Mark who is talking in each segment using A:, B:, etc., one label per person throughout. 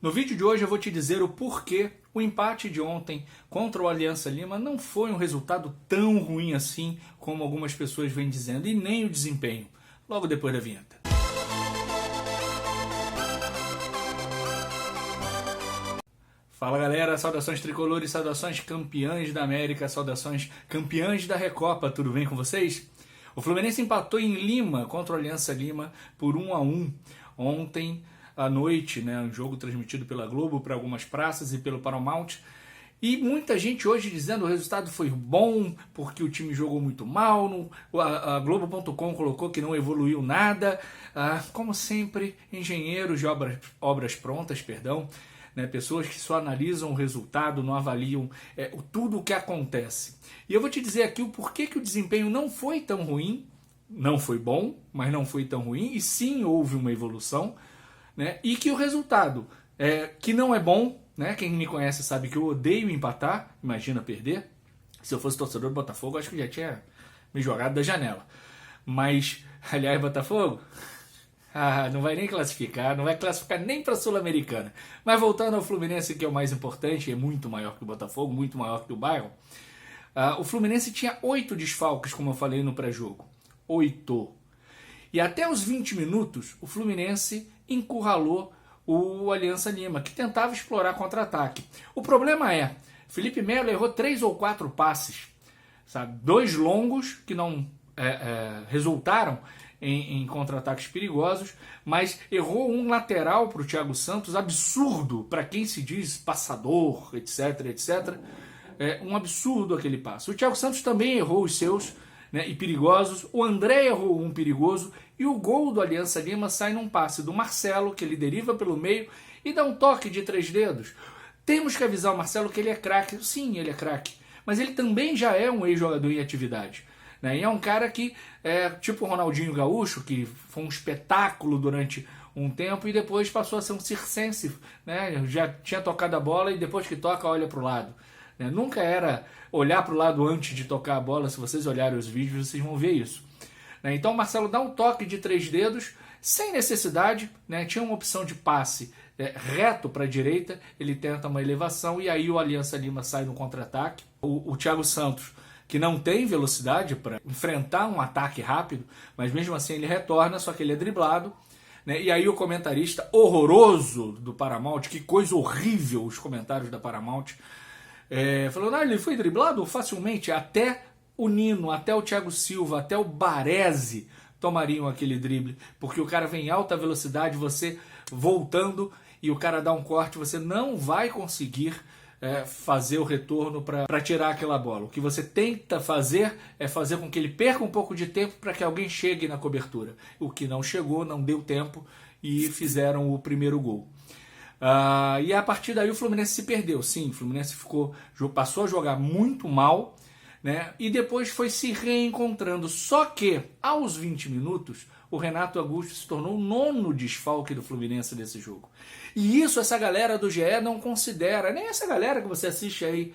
A: No vídeo de hoje eu vou te dizer o porquê o empate de ontem contra o Aliança Lima não foi um resultado tão ruim assim como algumas pessoas vêm dizendo, e nem o desempenho, logo depois da vinheta. Fala galera, saudações tricolores, saudações campeãs da América, saudações campeãs da Recopa, tudo bem com vocês? O Fluminense empatou em Lima contra o Aliança Lima por 1-1 ontem à noite, né? Um jogo transmitido pela Globo para algumas praças e pelo Paramount. E muita gente hoje dizendo que o resultado foi bom porque o time jogou muito mal, a Globo.com colocou que não evoluiu nada. Como sempre, engenheiros de obras prontas, né, pessoas que só analisam o resultado, não avaliam tudo o que acontece. E eu vou te dizer aqui o porquê que o desempenho não foi tão ruim, não foi bom, mas não foi tão ruim, e sim houve uma evolução, né, e que o resultado, que não é bom, né, quem me conhece sabe que eu odeio empatar, imagina perder. Se eu fosse torcedor do Botafogo, acho que já tinha me jogado da janela. Mas, aliás, Botafogo... não vai nem classificar, não vai classificar nem para a Sul-Americana. Mas voltando ao Fluminense, que é o mais importante, é muito maior que o Botafogo, muito maior que o Bayern. O Fluminense tinha 8 desfalques, como eu falei no pré-jogo. 8. E até os 20 minutos, o Fluminense encurralou o Aliança Lima, que tentava explorar contra-ataque. O problema é, Felipe Melo errou 3 ou 4 passes, sabe? 2 longos que não resultaram em contra-ataques perigosos, mas errou um lateral para o Thiago Santos, absurdo para quem se diz passador, etc, etc. Um absurdo aquele passe. O Thiago Santos também errou os seus, né, e perigosos. O André errou um perigoso e o gol do Aliança Lima sai num passe do Marcelo, que ele deriva pelo meio e dá um toque de 3 dedos. Temos que avisar o Marcelo que ele é craque. Sim, ele é craque, mas ele também já é um ex-jogador em atividade. E é um cara que tipo o Ronaldinho Gaúcho, que foi um espetáculo durante um tempo e depois passou a ser um circense, né? Já tinha tocado a bola e depois que toca olha para o lado. Nunca era olhar para o lado antes de tocar a bola. Se vocês olharem os vídeos, vocês vão ver isso. Então o Marcelo dá um toque de 3 dedos, sem necessidade, né? Tinha uma opção de passe reto para a direita, ele tenta uma elevação e aí o Aliança Lima sai no contra-ataque. O Thiago Santos, que não tem velocidade para enfrentar um ataque rápido, mas mesmo assim ele retorna, só que ele é driblado, né? E aí o comentarista horroroso do Paramount, que coisa horrível os comentários da Paramount, falou, ele foi driblado facilmente, até o Nino, até o Thiago Silva, até o Baresi tomariam aquele drible, porque o cara vem em alta velocidade, você voltando e o cara dá um corte, você não vai conseguir fazer o retorno para tirar aquela bola. O que você tenta fazer é fazer com que ele perca um pouco de tempo para que alguém chegue na cobertura. O que não chegou, não deu tempo e fizeram o primeiro gol. E a partir daí o Fluminense se perdeu. Sim, o Fluminense passou a jogar muito mal, né? E depois foi se reencontrando. Só que aos 20 minutos o Renato Augusto se tornou o 9º desfalque do Fluminense desse jogo. E isso essa galera do GE não considera, nem essa galera que você assiste aí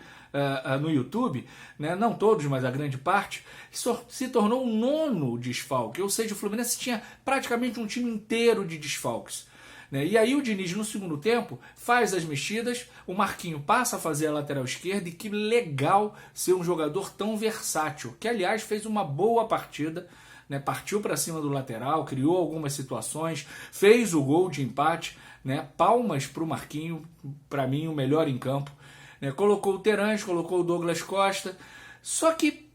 A: no YouTube, né? Não todos, mas a grande parte, se tornou o 9º desfalque. Ou seja, o Fluminense tinha praticamente um time inteiro de desfalques. E aí o Diniz no segundo tempo faz as mexidas, o Marquinho passa a fazer a lateral esquerda, e que legal ser um jogador tão versátil, que aliás fez uma boa partida, né? Partiu para cima do lateral, criou algumas situações, fez o gol de empate, né? Palmas para o Marquinho, para mim o melhor em campo, né? Colocou o Terãs, colocou o Douglas Costa, só que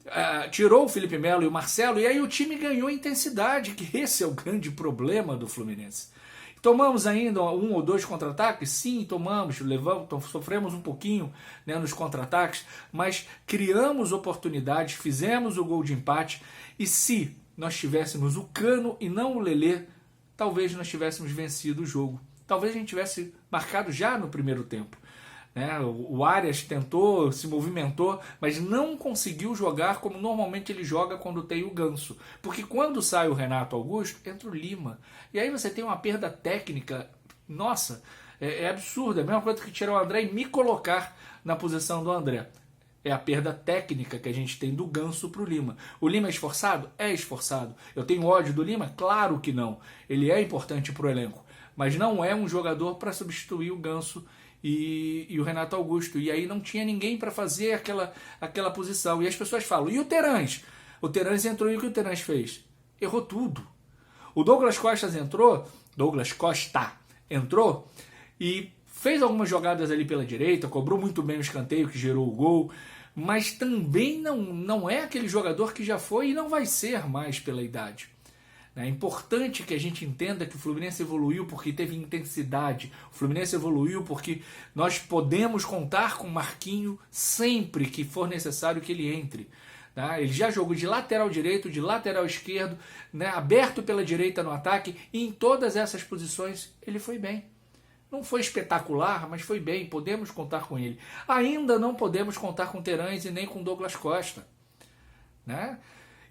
A: tirou o Felipe Melo e o Marcelo, e aí o time ganhou intensidade, que esse é o grande problema do Fluminense. Tomamos ainda 1 ou 2 contra-ataques? Sim, tomamos, sofremos um pouquinho, né, nos contra-ataques, mas criamos oportunidades, fizemos o gol de empate, e se nós tivéssemos o Cano e não o Lelê, talvez nós tivéssemos vencido o jogo. Talvez a gente tivesse marcado já no primeiro tempo. O Arias tentou, se movimentou, mas não conseguiu jogar como normalmente ele joga quando tem o Ganso. Porque quando sai o Renato Augusto, entra o Lima. E aí você tem uma perda técnica, nossa, é absurda. É a mesma coisa que tirar o André e me colocar na posição do André. É a perda técnica que a gente tem do Ganso para o Lima. O Lima é esforçado? É esforçado. Eu tenho ódio do Lima? Claro que não. Ele é importante para o elenco. mas não é um jogador para substituir o Ganso e o Renato Augusto. E aí não tinha ninguém para fazer aquela posição. E as pessoas falam, e o Terãs? O Terãs entrou e o que o Terãs fez? Errou tudo. O Douglas Costa entrou e fez algumas jogadas ali pela direita, cobrou muito bem o escanteio que gerou o gol, mas também não é aquele jogador que já foi e não vai ser mais pela idade. É importante que a gente entenda que o Fluminense evoluiu porque teve intensidade. O Fluminense evoluiu porque nós podemos contar com o Marquinho sempre que for necessário que ele entre. Tá? Ele já jogou de lateral direito, de lateral esquerdo, né? Aberto pela direita no ataque, e em todas essas posições ele foi bem. Não foi espetacular, mas foi bem, podemos contar com ele. Ainda não podemos contar com Terãs e nem com Douglas Costa. Né?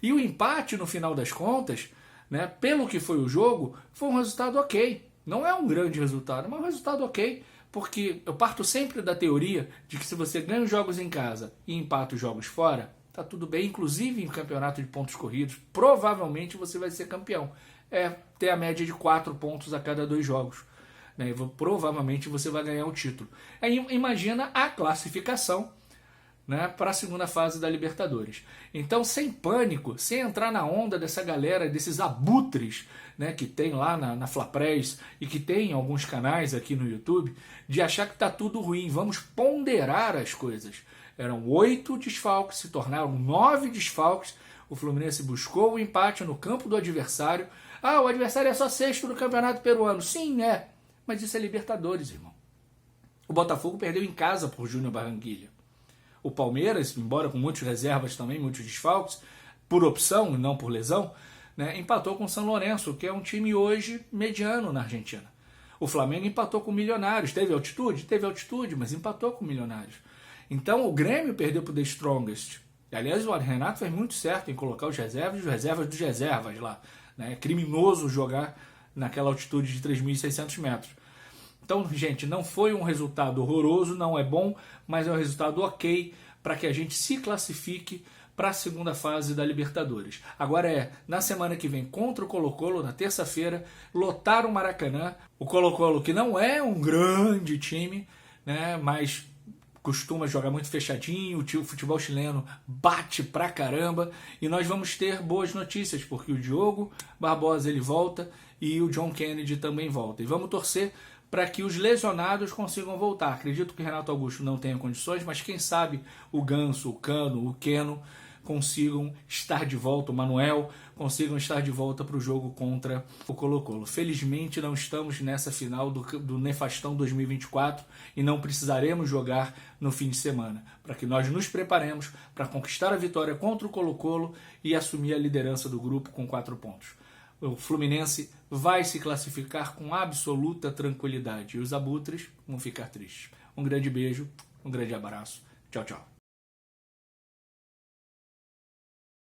A: E o empate, no final das contas, né, pelo que foi o jogo, foi um resultado ok. Não é um grande resultado, mas um resultado ok, porque eu parto sempre da teoria de que se você ganha os jogos em casa e empata os jogos fora, tá tudo bem, inclusive em campeonato de pontos corridos, provavelmente você vai ser campeão. É ter a média de 4 pontos a cada 2 jogos. Né? Provavelmente você vai ganhar o título. Aí imagina a classificação, né, para a segunda fase da Libertadores. Então, sem pânico, sem entrar na onda dessa galera, desses abutres, né, que tem lá na Flapress e que tem em alguns canais aqui no YouTube, de achar que está tudo ruim. Vamos ponderar as coisas. Eram 8 desfalques, se tornaram 9 desfalques. O Fluminense buscou o empate no campo do adversário. Ah, o adversário é só sexto no Campeonato Peruano. Sim, é. Mas isso é Libertadores, irmão. O Botafogo perdeu em casa por Júnior Barranquilla. O Palmeiras, embora com muitas reservas também, muitos desfalques, por opção e não por lesão, né, empatou com o São Lourenço, que é um time hoje mediano na Argentina. O Flamengo empatou com o Milionários. Teve altitude? Teve altitude, mas empatou com o Milionários. Então o Grêmio perdeu para o The Strongest. Aliás, o Renato fez muito certo em colocar os reservas dos reservas lá. Né? É criminoso jogar naquela altitude de 3.600 metros. Então, gente, não foi um resultado horroroso, não é bom, mas é um resultado ok para que a gente se classifique para a segunda fase da Libertadores. Agora na semana que vem, contra o Colo-Colo, na terça-feira, lotar o Maracanã. O Colo-Colo, que não é um grande time, né, mas costuma jogar muito fechadinho, o futebol chileno bate pra caramba, e nós vamos ter boas notícias, porque o Diogo Barbosa ele volta e o John Kennedy também volta. E vamos torcer para que os lesionados consigam voltar. Acredito que o Renato Augusto não tenha condições, mas quem sabe o Ganso, o Cano, o Keno consigam estar de volta, o Manuel consigam estar de volta para o jogo contra o Colo-Colo. Felizmente não estamos nessa final do Nefastão 2024 e não precisaremos jogar no fim de semana, para que nós nos preparemos para conquistar a vitória contra o Colo-Colo e assumir a liderança do grupo com 4 pontos. O Fluminense vai se classificar com absoluta tranquilidade e os abutres vão ficar tristes. Um grande beijo, um grande abraço. Tchau, tchau.